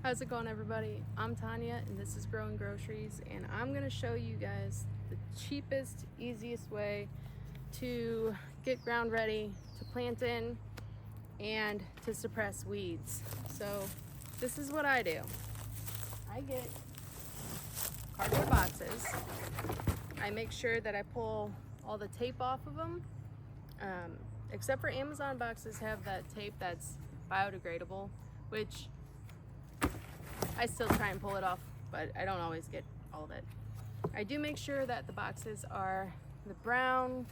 How's it going, everybody? I'm Tanya and this is Growing Groceries, and I'm going to show you guys the cheapest, easiest way to get ground ready to plant in and to suppress weeds. So this is what I do. I get cardboard boxes. I make sure that I pull all the tape off of them, except for Amazon boxes have that tape that's biodegradable, which I still try and pull it off, but I don't always get all of it. I do make sure that the boxes are the brown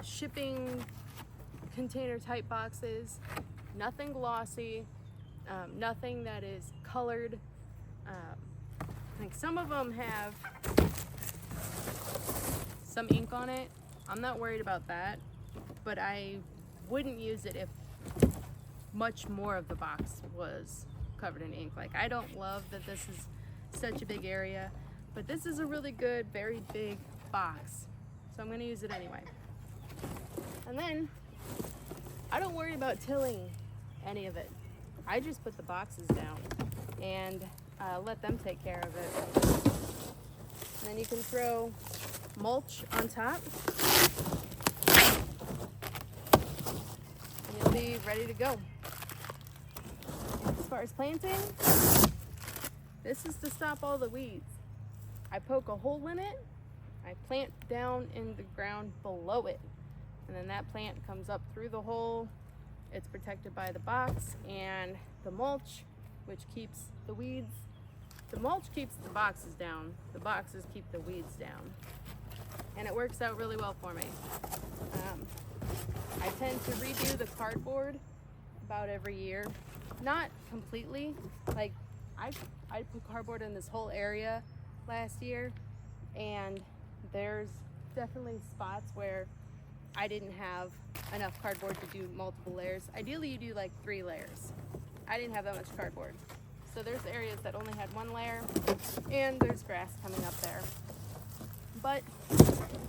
shipping container type boxes, nothing glossy, nothing that is colored. Like some of them have some ink on it. I'm not worried about that, but I wouldn't use it if much more of the box was covered in ink. Like, I don't love that this is such a big area, but this is a really good, very big box, so I'm going to use it anyway. And then I don't worry about tilling any of it. I just put the boxes down and let them take care of it. And then you can throw mulch on top and you'll be ready to go. As far as planting, this is to stop all the weeds. I poke a hole in it, I plant down in the ground below it, and then that plant comes up through the hole. It's protected by the box and the mulch, which keeps the weeds. The mulch keeps the boxes down, the boxes keep the weeds down, and it works out really well for me. I tend to redo the cardboard about every year. Not completely. Like, I put cardboard in this whole area last year, and there's definitely spots where I didn't have enough cardboard to do multiple layers. Ideally you do like 3 layers. I didn't have that much cardboard. So there's areas that only had 1 layer, and there's grass coming up there. But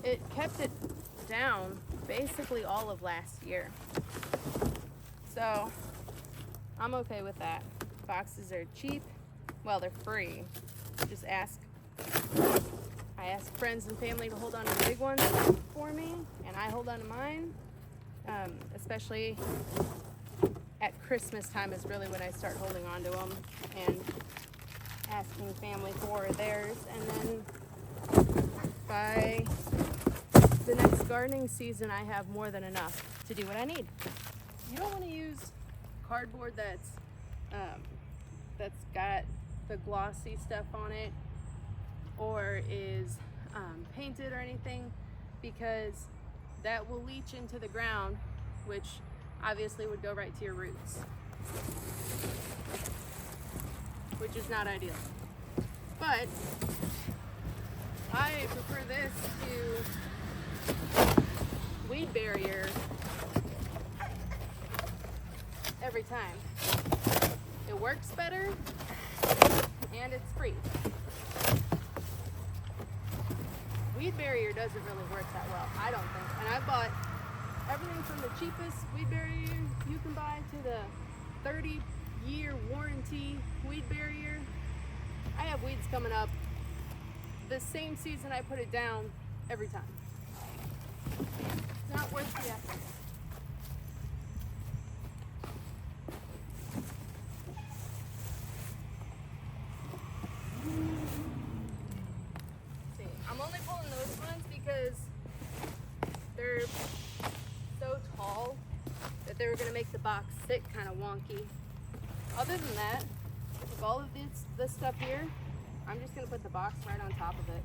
it kept it down basically all of last year. So I'm okay with that. Boxes are cheap. Well, they're free. Just ask. I ask friends and family to hold on to the big ones for me, and I hold on to mine. Especially at Christmas time is really when I start holding on to them and asking family for theirs. And then by the next gardening season, I have more than enough to do what I need. You don't want to use cardboard that's got the glossy stuff on it or is painted or anything, because that will leach into the ground, which obviously would go right to your roots, which is not ideal. But I prefer this to weed barrier every time. It works better and it's free. Weed barrier doesn't really work that well, I don't think. And I bought everything from the cheapest weed barrier you can buy to the 30-year warranty weed barrier. I have weeds coming up the same season I put it down every time. It's not worth the effort. I'm only pulling those ones because they're so tall that they were going to make the box sit kind of wonky. Other than that, with all of this stuff here, I'm just going to put the box right on top of it.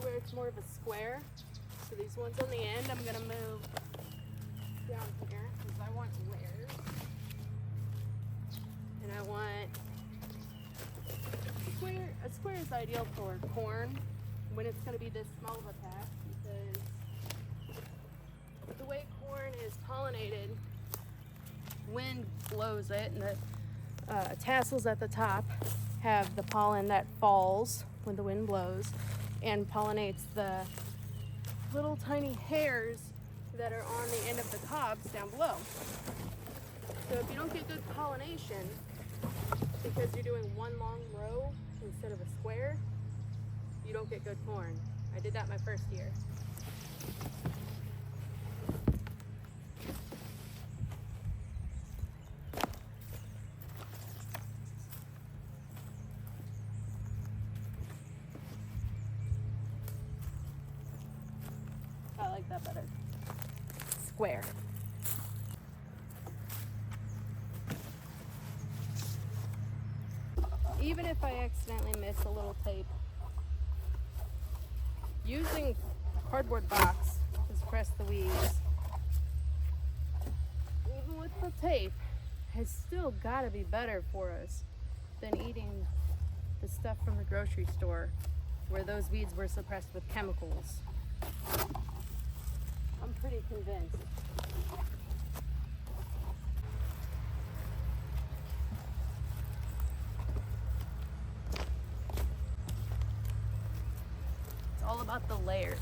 where it's more of a square. So these ones on the end, I'm gonna move down here because I want layers. is ideal for corn when it's going to be this small of a patch, because the way corn is pollinated, wind blows it, and the tassels at the top have the pollen that falls when the wind blows and pollinates the little tiny hairs that are on the end of the cobs down below. So if you don't get good pollination, because you're doing one long row instead of a square, you don't get good corn. I did that my first year. I like that better. Square. Even if I accidentally miss a little tape, using cardboard box to suppress the weeds, even with the tape, has still got to be better for us than eating the stuff from the grocery store where those weeds were suppressed with chemicals. I'm pretty convinced. All about the layers.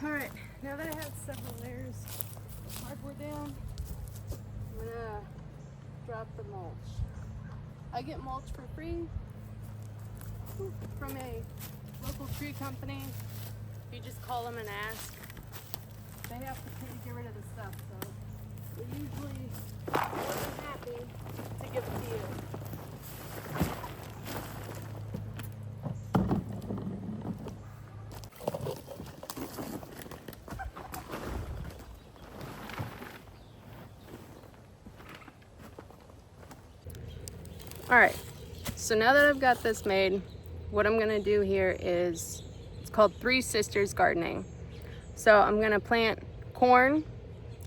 All right, now that I have several layers of cardboard down, I'm gonna drop the mulch. I get mulch for free from a local tree company. You just call them and ask. They have to pay to get rid of the stuff, so they're usually more than happy to give it to you. All right, so now that I've got this made, what I'm gonna do here is, it's called Three Sisters Gardening. So I'm gonna plant corn,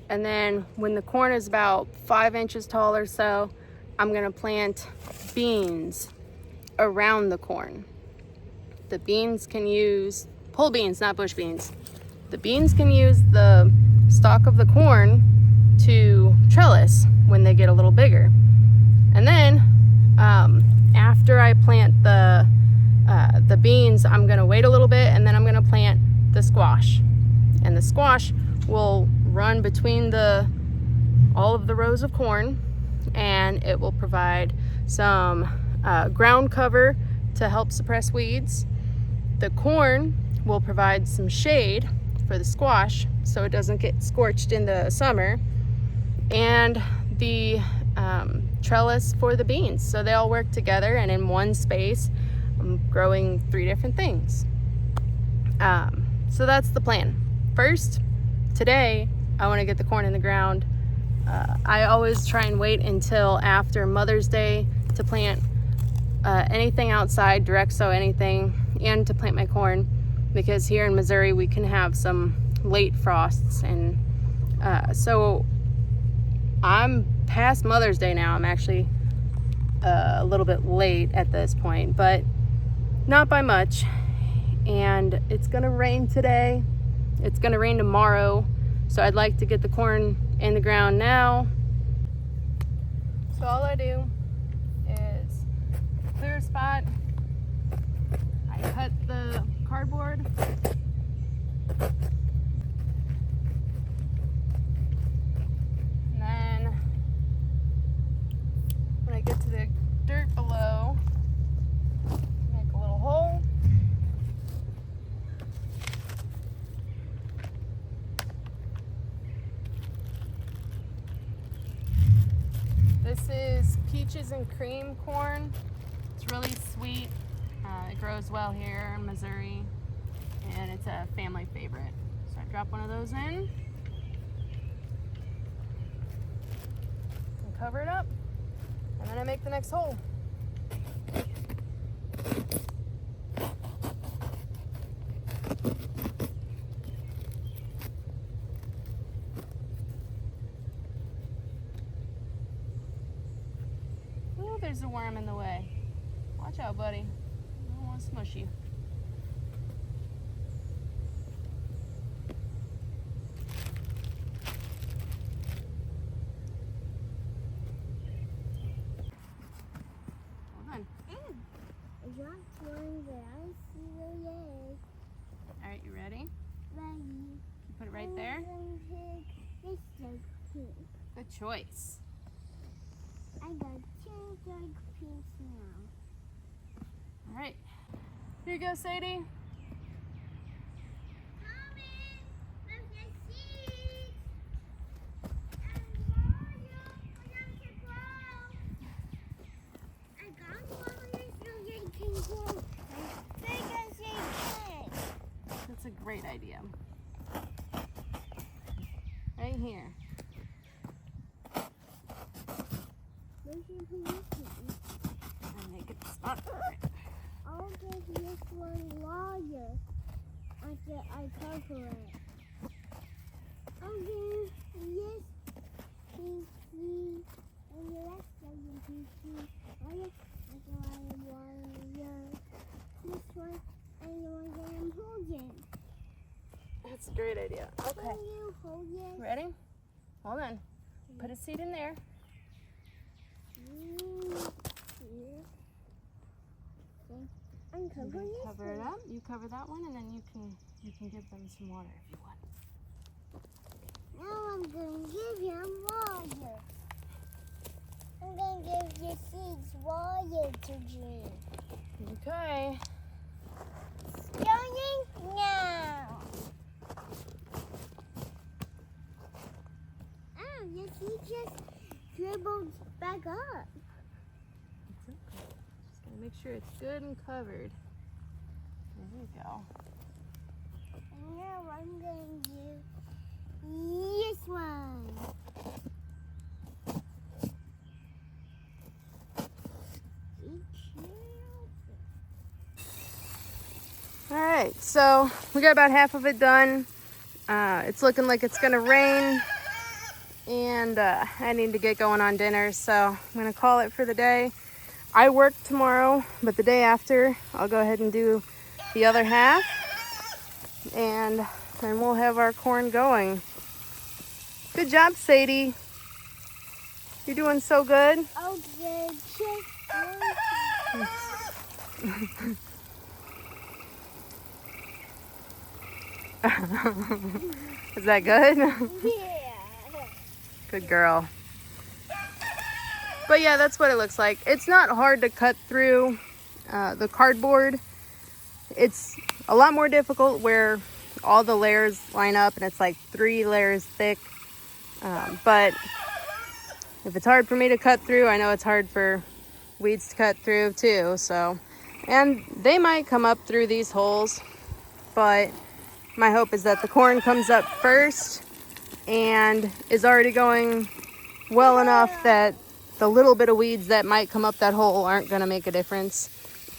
and then when the corn is about 5 inches tall or so, I'm gonna plant beans around the corn. The beans can use, pole beans, not bush beans. The beans can use the stalk of the corn to trellis when they get a little bigger. And then after I plant the beans, I'm gonna wait a little bit, and then I'm gonna plant the squash. And the squash will run between all of the rows of corn, and it will provide some ground cover to help suppress weeds. The corn will provide some shade for the squash so it doesn't get scorched in the summer, and the trellis for the beans, so they all work together, and in one space I'm growing 3 different things. So that's the plan. First, today I want to get the corn in the ground. I always try and wait until after Mother's Day to plant anything outside, direct sow anything, and to plant my corn, because here in Missouri we can have some late frosts, and so I'm past Mother's Day now. I'm actually a little bit late at this point, but not by much. And it's gonna rain today. It's gonna rain tomorrow. So I'd like to get the corn in the ground now. So all I do is clear a spot. I cut the cardboard. When I get to the dirt below, make a little hole. This is peaches and cream corn. It's really sweet. It grows well here in Missouri, and it's a family favorite. So I drop one of those in and cover it up. And then I make the next hole. Ooh, there's a worm in the way. Watch Watch out, buddy. I don't want to smush you. Hold on. All right, you ready? Ready. You put it right there. This dark pink. Good choice. I got 2 dark pinks now. All right. Here you go, Sadie. That's a great idea. Right here. And make it the spot for it. I'll give this one water after I cover it. I'll give this PC and the rest of the PC water after I water this one and the one that I'm holding. That's a great idea. Okay. Can you hold it? Ready? Hold on. Put a seed in there. Uncover this Cover it up. You cover that one, and then you can give them some water if you want. Now I'm gonna give him water. I'm gonna give the seeds water to drink. Okay. Starting now. Oh, the seed just dribbled back up. It's okay. Just gotta make sure it's good and covered. There you go. And now I'm gonna give this one. All right, so we got about half of it done. It's looking like it's gonna rain, and I need to get going on dinner, so I'm gonna call it for the day. I work tomorrow, but the day after, I'll go ahead and do the other half, and then we'll have our corn going. Good job, Sadie. You're doing so good. Oh, the chick. Is that good? Yeah. Good girl. But yeah, that's what it looks like. It's not hard to cut through the cardboard. It's a lot more difficult where all the layers line up and it's like 3 layers thick. But if it's hard for me to cut through, I know it's hard for weeds to cut through too. So, and they might come up through these holes, but my hope is that the corn comes up first and is already going well enough that the little bit of weeds that might come up that hole aren't going to make a difference.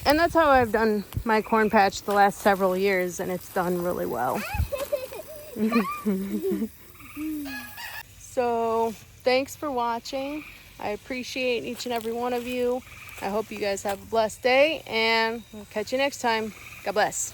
And that's how I've done my corn patch the last several years, and it's done really well. So thanks for watching. I appreciate each and every one of you. I hope you guys have a blessed day, and we'll catch you next time. God bless.